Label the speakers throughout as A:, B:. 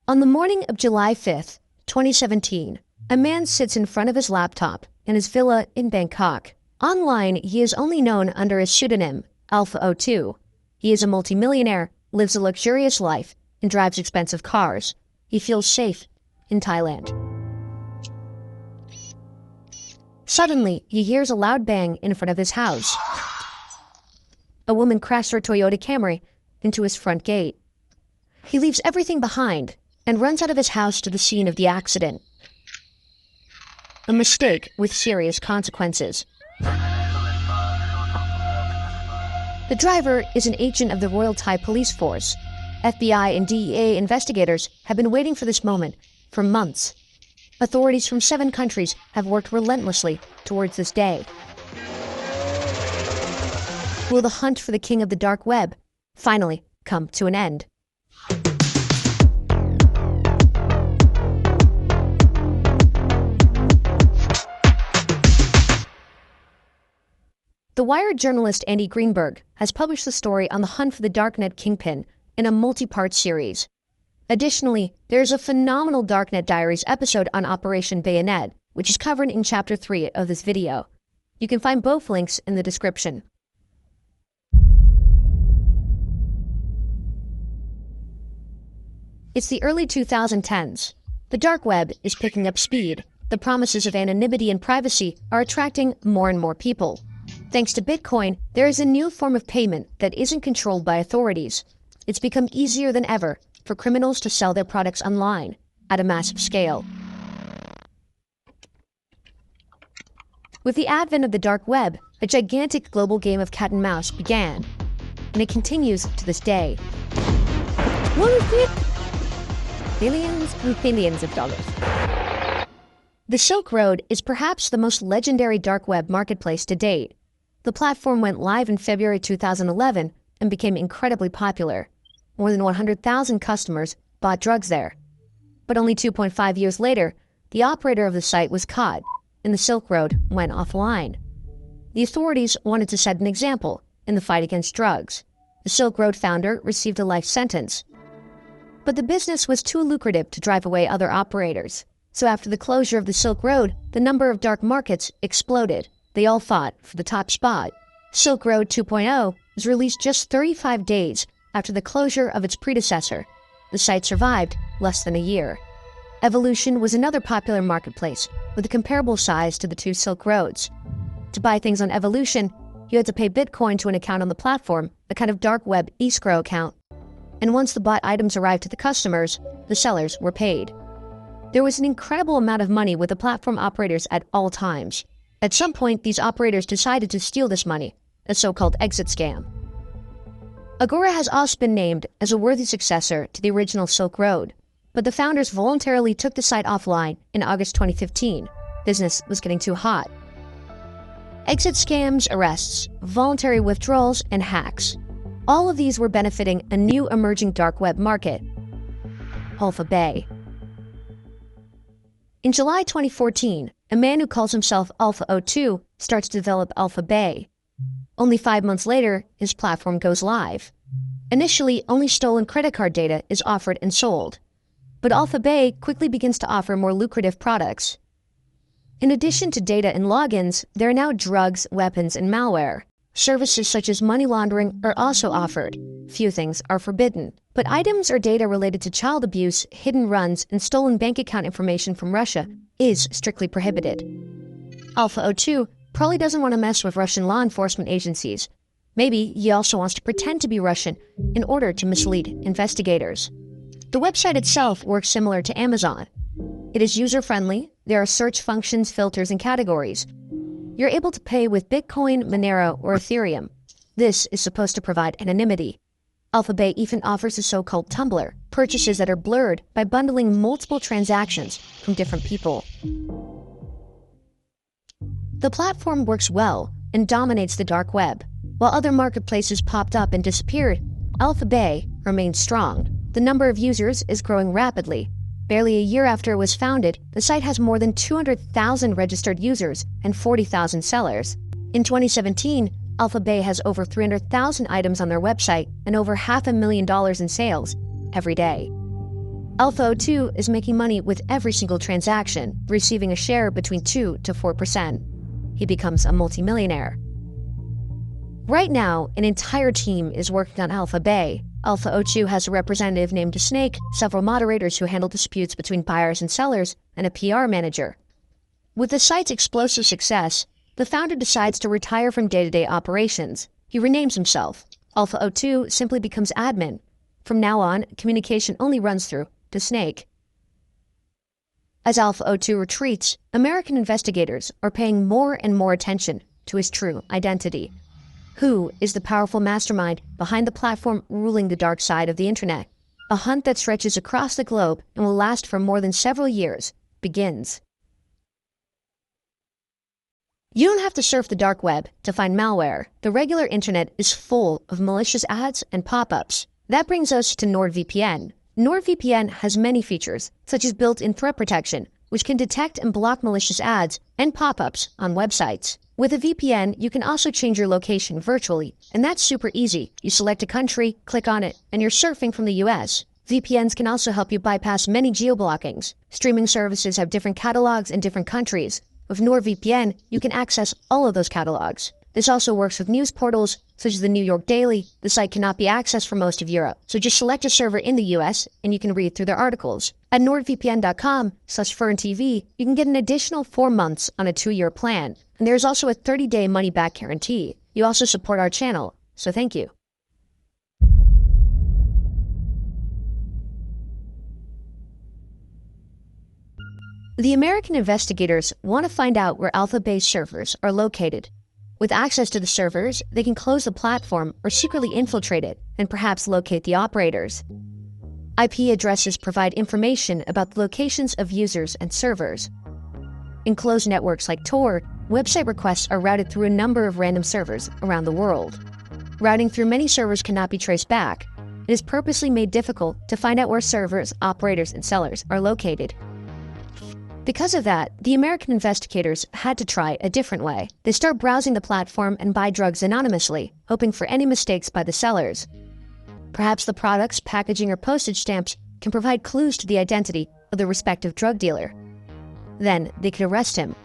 A: On the morning of July 5th, 2017, a man sits in front of his laptop in his villa in Bangkok. Online, he is only known under his pseudonym, Alpha02. He is a multimillionaire, lives a luxurious life, and drives expensive cars. He feels safe in Thailand. Suddenly, he hears a loud bang in front of his house. A woman crashed her Toyota Camry into his front gate. He leaves everything behind and runs out of his house to the scene of the accident. A mistake with serious consequences. The driver is an agent of the Royal Thai Police Force. FBI and DEA investigators have been waiting for this moment for months. Authorities from 7 countries have worked relentlessly towards this day. Will the hunt for the king of the dark web finally come to an end? The Wired journalist Andy Greenberg has published the story on the hunt for the darknet kingpin in a multi-part series. Additionally, there is a phenomenal Darknet Diaries episode on Operation Bayonet, which is covered in Chapter 3 of this video. You can find both links in the description. It's the early 2010s. The dark web is picking up speed. The promises of anonymity and privacy are attracting more and more people. Thanks to Bitcoin, there is a new form of payment that isn't controlled by authorities. It's become easier than ever for criminals to sell their products online at a massive scale. With the advent of the dark web, a gigantic global game of cat and mouse began, and it continues to this day. Billions and billions of dollars. The Silk Road is perhaps the most legendary dark web marketplace to date. The platform went live in February 2011 and became incredibly popular. More than 100,000 customers bought drugs there. But only 2.5 years later, the operator of the site was caught, and the Silk Road went offline. The authorities wanted to set an example in the fight against drugs. The Silk Road founder received a life sentence. But the business was too lucrative to drive away other operators. So after the closure of the Silk Road, the number of dark markets exploded. They all fought for the top spot. Silk Road 2.0 was released just 35 days after the closure of its predecessor. The site survived less than a year. Evolution was another popular marketplace with a comparable size to the 2 Silk Roads. To buy things on Evolution, you had to pay Bitcoin to an account on the platform, a kind of dark web escrow account. And once the bought items arrived to the customers, the sellers were paid. There was an incredible amount of money with the platform operators at all times. At some point, these operators decided to steal this money, a so-called exit scam. Agora has also been named as a worthy successor to the original Silk Road, but the founders voluntarily took the site offline in August 2015. Business was getting too hot. Exit scams, arrests, voluntary withdrawals, and hacks. All of these were benefiting a new emerging dark web market, Alpha Bay. In July 2014, a man who calls himself Alpha02 starts to develop Alpha Bay. Only 5 months later, his platform goes live. Initially, only stolen credit card data is offered and sold. But Alpha Bay quickly begins to offer more lucrative products. In addition to data and logins, there are now drugs, weapons, and malware. Services such as money laundering are also offered. Few things are forbidden. But items or data related to child abuse, hidden runs, and stolen bank account information from Russia is strictly prohibited. Alpha02 probably doesn't want to mess with Russian law enforcement agencies. Maybe he also wants to pretend to be Russian in order to mislead investigators. The website itself works similar to Amazon. It is user-friendly. There are search functions, filters, and categories. You're able to pay with Bitcoin, Monero, or Ethereum. This is supposed to provide anonymity. Alpha Bay even offers a so-called tumbler, purchases that are blurred by bundling multiple transactions from different people. The platform works well and dominates the dark web. While other marketplaces popped up and disappeared, Alpha Bay remains strong. The number of users is growing rapidly. Barely a year after it was founded, the site has more than 200,000 registered users and 40,000 sellers. In 2017, Alpha Bay has over 300,000 items on their website and over $500,000 in sales every day. Alpha02 is making money with every single transaction, receiving a share between 2 to 4%. He becomes a multimillionaire. Right now, an entire team is working on Alpha Bay. Alpha02 has a representative named Snake, several moderators who handle disputes between buyers and sellers, and a PR manager. With the site's explosive success, the founder decides to retire from day-to-day operations. He renames himself. Alpha02 simply becomes admin. From now on, communication only runs through the Snake. As Alpha02 retreats, American investigators are paying more and more attention to his true identity. Who is the powerful mastermind behind the platform ruling the dark side of the internet? A hunt that stretches across the globe and will last for more than several years begins. You don't have to surf the dark web to find malware. The regular internet is full of malicious ads and pop-ups. That brings us to NordVPN. NordVPN has many features, such as built-in threat protection, which can detect and block malicious ads and pop-ups on websites. With a VPN, you can also change your location virtually, and that's super easy. You select a country, click on it, and you're surfing from the US. VPNs can also help you bypass many geo-blockings. Streaming services have different catalogs in different countries. With NordVPN, you can access all of those catalogs. This also works with news portals, such as the New York Daily. The site cannot be accessed for most of Europe, so just select a server in the US and you can read through their articles. At nordvpn.com/ferntv, you can get an additional 4 months on a 2-year plan, and there's also a 30-day money-back guarantee. You also support our channel, so thank you. The American investigators want to find out where Alpha-based servers are located. With access to the servers, they can close the platform or secretly infiltrate it and perhaps locate the operators. IP addresses provide information about the locations of users and servers. In closed networks like Tor, website requests are routed through a number of random servers around the world. Routing through many servers cannot be traced back. It is purposely made difficult to find out where servers, operators, and sellers are located. Because of that, the American investigators had to try a different way. They start browsing the platform and buy drugs anonymously, hoping for any mistakes by the sellers. Perhaps the products, packaging, or postage stamps can provide clues to the identity of the respective drug dealer. Then they could arrest him.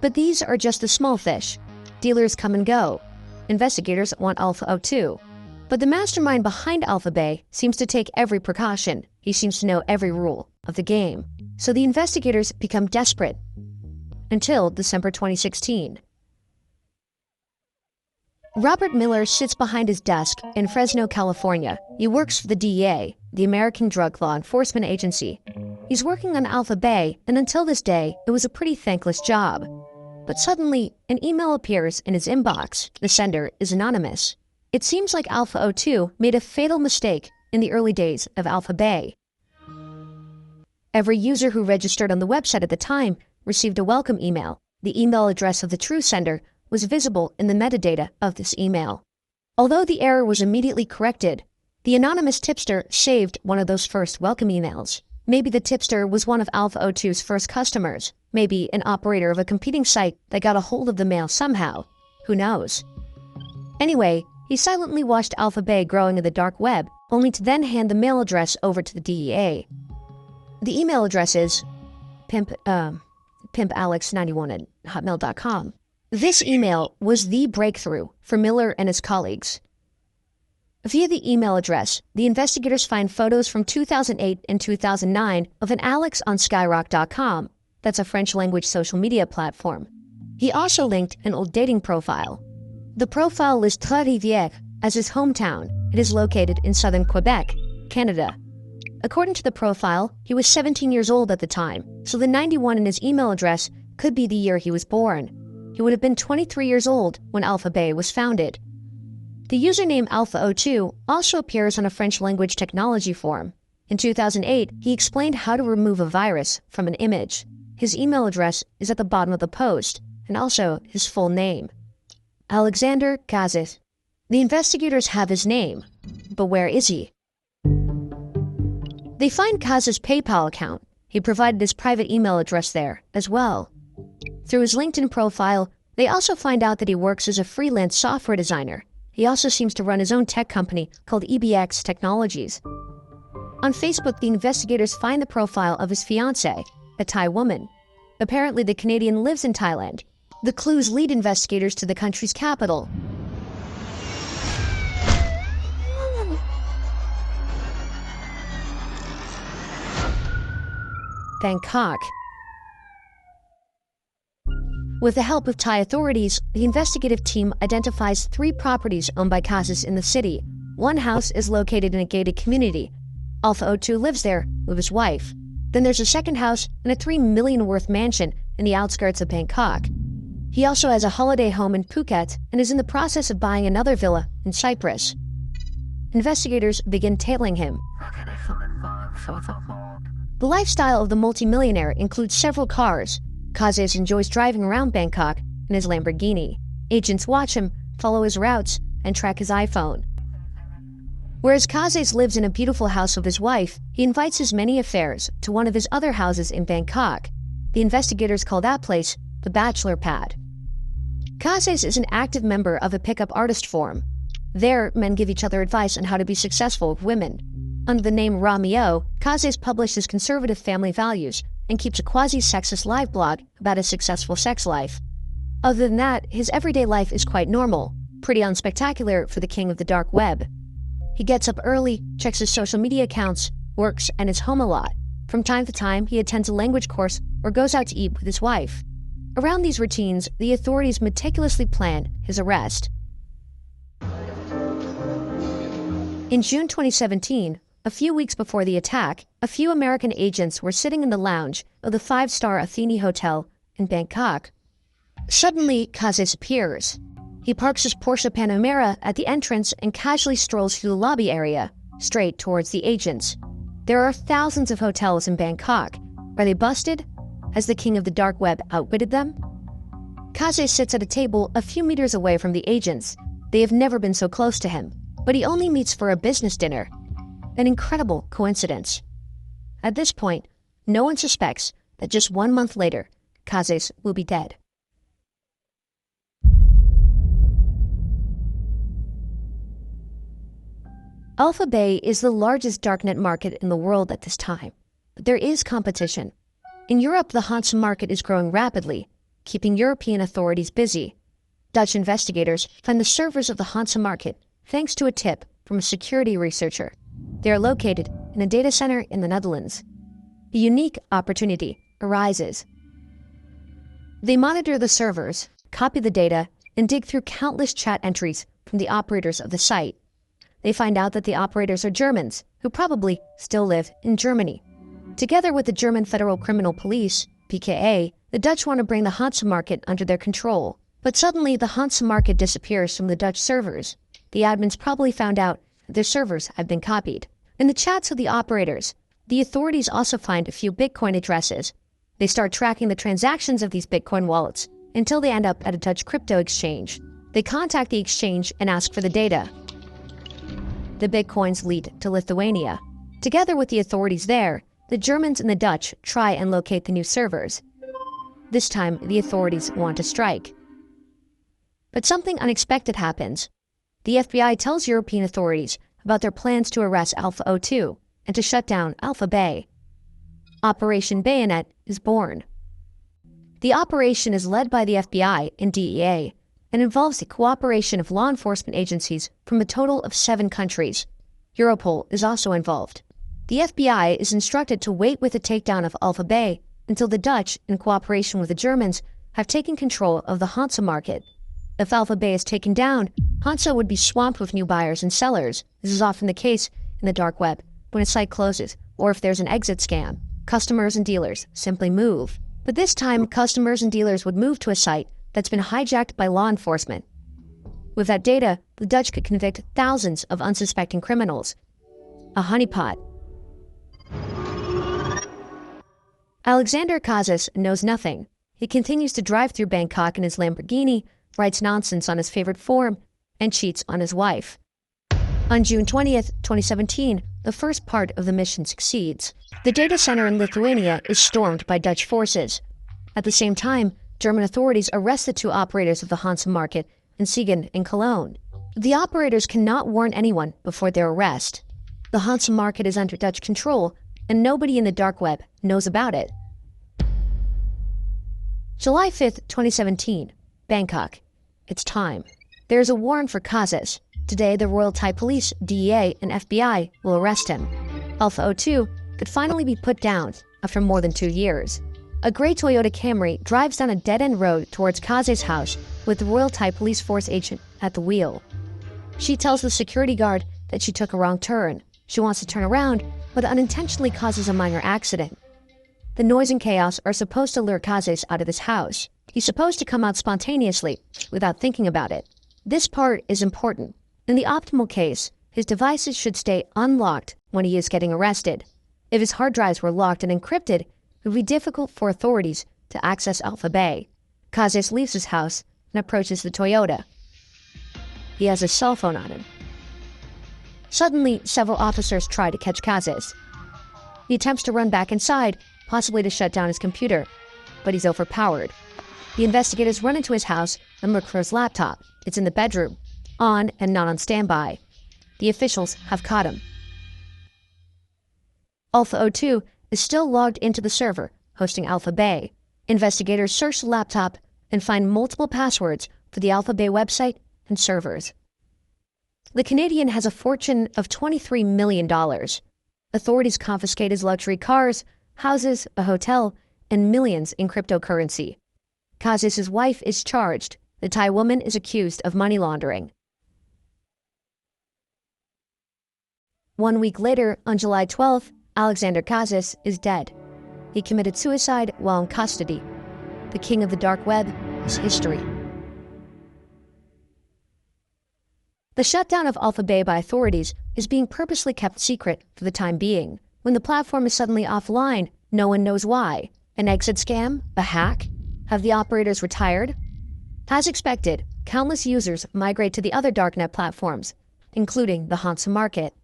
A: But these are just the small fish. Dealers come and go. Investigators want Alpha02. But the mastermind behind Alpha Bay seems to take every precaution. He seems to know every rule of the game. So the investigators become desperate. Until December 2016. Robert Miller sits behind his desk in Fresno, California. He works for the DEA, the American Drug Law Enforcement Agency. He's working on Alpha Bay, and until this day, it was a pretty thankless job. But suddenly, an email appears in his inbox. The sender is anonymous. It seems like Alpha02 made a fatal mistake in the early days of Alpha Bay. Every user who registered on the website at the time received a welcome email. The email address of the true sender was visible in the metadata of this email. Although the error was immediately corrected, the anonymous tipster saved one of those first welcome emails. Maybe the tipster was one of Alpha02's first customers. Maybe an operator of a competing site that got a hold of the mail somehow. Who knows? Anyway, he silently watched Alpha Bay growing in the dark web, only to then hand the mail address over to the DEA. The email address is pimpalex91@hotmail.com. This email was the breakthrough for Miller and his colleagues. Via the email address, the investigators find photos from 2008 and 2009 of an Alex on Skyrock.com. That's a French-language social media platform. He also linked an old dating profile. The profile lists Trois-Rivières as his hometown. It is located in southern Quebec, Canada. According to the profile, he was 17 years old at the time, so the 91 in his email address could be the year he was born. He would have been 23 years old when Alpha Bay was founded. The username Alpha02 also appears on a French-language technology forum. In 2008, he explained how to remove a virus from an image. His email address is at the bottom of the post, and also his full name. Alexander Kazis. The investigators have his name, but where is he? They find Kaz's PayPal account. He provided his private email address there as well. Through his LinkedIn profile, they also find out that he works as a freelance software designer. He also seems to run his own tech company called EBX Technologies. On Facebook, the investigators find the profile of his fiancée, a Thai woman. Apparently, the Canadian lives in Thailand. The clues lead investigators to the country's capital. Bangkok. With the help of Thai authorities, the investigative team identifies 3 properties owned by Kazis in the city. One house is located in a gated community. Alpha 02 lives there with his wife. Then there's a second house and a $3 million worth mansion in the outskirts of Bangkok. He also has a holiday home in Phuket and is in the process of buying another villa in Cyprus. Investigators begin tailing him. The lifestyle of the multimillionaire includes several cars. Kazis enjoys driving around Bangkok in his Lamborghini. Agents watch him, follow his routes, and track his iPhone. Whereas Kazis lives in a beautiful house with his wife, he invites his many affairs to one of his other houses in Bangkok. The investigators call that place the Bachelor Pad. Kazis is an active member of a pickup artist forum. There, men give each other advice on how to be successful with women. Under the name Ramio, Kazis publishes conservative family values and keeps a quasi-sexist live blog about his successful sex life. Other than that, his everyday life is quite normal, pretty unspectacular for the king of the dark web. He gets up early, checks his social media accounts, works, and is home a lot. From time to time, he attends a language course or goes out to eat with his wife. Around these routines, the authorities meticulously plan his arrest. In June 2017, a few weeks before the attack, a few American agents were sitting in the lounge of the 5-star Athene Hotel in Bangkok. Suddenly, Kazis appears. He parks his Porsche Panamera at the entrance and casually strolls through the lobby area, straight towards the agents. There are thousands of hotels in Bangkok. Are they busted? Has the king of the dark web outwitted them? Kazis sits at a table a few meters away from the agents. They have never been so close to him, but he only meets for a business dinner. An incredible coincidence. At this point, no one suspects that just 1 month later, Kazis will be dead. Alpha Bay is the largest darknet market in the world at this time, but there is competition. In Europe, the Hansa market is growing rapidly, keeping European authorities busy. Dutch investigators find the servers of the Hansa market thanks to a tip from a security researcher. They are located in a data center in the Netherlands. A unique opportunity arises. They monitor the servers, copy the data, and dig through countless chat entries from the operators of the site. They find out that the operators are Germans, who probably still live in Germany. Together with the German Federal Criminal Police, PKA, the Dutch want to bring the Hansa market under their control. But suddenly, the Hansa market disappears from the Dutch servers. The admins probably found out that their servers have been copied. In the chats of the operators, the authorities also find a few Bitcoin addresses. They start tracking the transactions of these Bitcoin wallets until they end up at a Dutch crypto exchange. They contact the exchange and ask for the data. The Bitcoins lead to Lithuania. Together with the authorities there, the Germans and the Dutch try and locate the new servers. This time, the authorities want to strike. But something unexpected happens. The FBI tells European authorities about their plans to arrest Alpha 02 and to shut down Alpha Bay. Operation Bayonet is born. The operation is led by the FBI and DEA and involves the cooperation of law enforcement agencies from a total of 7 countries. Europol is also involved. The FBI is instructed to wait with the takedown of Alpha Bay until the Dutch, in cooperation with the Germans, have taken control of the Hansa market. If Alpha Bay is taken down, Hansa would be swamped with new buyers and sellers. This is often the case in the dark web when a site closes, or if there's an exit scam. Customers and dealers simply move. But this time, customers and dealers would move to a site that's been hijacked by law enforcement. With that data, the Dutch could convict thousands of unsuspecting criminals. A honeypot. Alexander Kazis knows nothing. He continues to drive through Bangkok in his Lamborghini, writes nonsense on his favorite forum, and cheats on his wife. On June 20th, 2017, the first part of the mission succeeds. The data center in Lithuania is stormed by Dutch forces. At the same time, German authorities arrest the 2 operators of the Hansa market in Siegen and Cologne. The operators cannot warn anyone before their arrest. The Hansa market is under Dutch control, and nobody in the dark web knows about it. July 5th, 2017, Bangkok. It's time. There's a warrant for Kazis. Today, the Royal Thai Police, DEA, and FBI will arrest him. Alpha 02 could finally be put down after more than 2 years. A gray Toyota Camry drives down a dead-end road towards Kazis' house with the Royal Thai Police Force agent at the wheel. She tells the security guard that she took a wrong turn. She wants to turn around, but unintentionally causes a minor accident. The noise and chaos are supposed to lure Kazis out of his house. He's supposed to come out spontaneously, without thinking about it. This part is important. In the optimal case, his devices should stay unlocked when he is getting arrested. If his hard drives were locked and encrypted, it would be difficult for authorities to access Alpha Bay. Kazis leaves his house and approaches the Toyota. He has his cell phone on him. Suddenly, several officers try to catch Kazis. He attempts to run back inside, possibly to shut down his computer, but he's overpowered. The investigators run into his house and look for his laptop. It's in the bedroom, on and not on standby. The officials have caught him. Alpha 02 is still logged into the server, hosting Alpha Bay. Investigators search the laptop and find multiple passwords for the Alpha Bay website and servers. The Canadian has a fortune of $23 million. Authorities confiscate his luxury cars, houses, a hotel, and millions in cryptocurrency. Kazis' wife is charged. The Thai woman is accused of money laundering. 1 week later, on July 12th, Alexander Kazis is dead. He committed suicide while in custody. The king of the dark web is history. The shutdown of Alpha Bay by authorities is being purposely kept secret for the time being. When the platform is suddenly offline, no one knows why. An exit scam? A hack? Have the operators retired? As expected, countless users migrate to the other darknet platforms, including the Hansa market.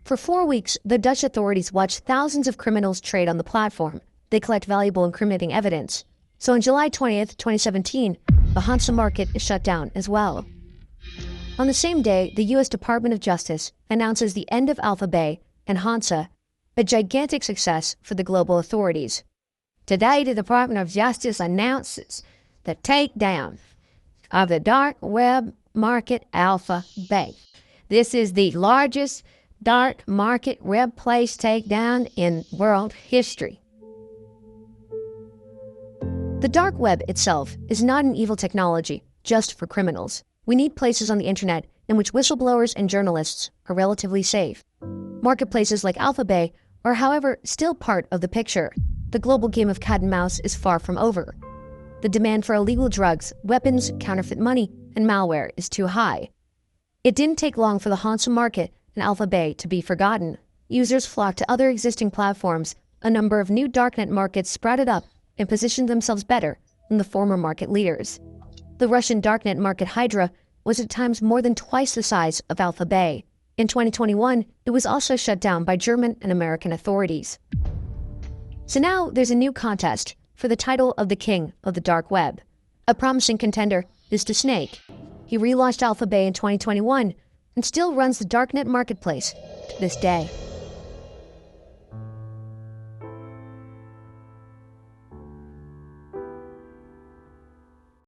A: For 4 weeks, the Dutch authorities watch thousands of criminals trade on the platform. They collect valuable incriminating evidence. So on July 20th, 2017, the Hansa market is shut down as well. On the same day, the U.S. Department of Justice announces the end of Alpha Bay and Hansa, a gigantic success for the global authorities. Today, the Department of Justice announces the takedown of the dark web market Alpha Bay. This is the largest dark market web place takedown in world history. The dark web itself is not an evil technology just for criminals. We need places on the internet in which whistleblowers and journalists are relatively safe. Marketplaces like Alpha Bay are, however, still part of the picture. The global game of cat and mouse is far from over. The demand for illegal drugs, weapons, counterfeit money, and malware is too high. It didn't take long for the Hansa market and Alpha Bay to be forgotten. Users flocked to other existing platforms. A number of new darknet markets sprouted up and positioned themselves better than the former market leaders. The Russian darknet market Hydra was at times more than twice the size of Alpha Bay. In 2021, it was also shut down by German and American authorities. So now there's a new contest for the title of the king of the dark web. A promising contender is the Snake. He relaunched Alpha Bay in 2021 and still runs the darknet marketplace to this day.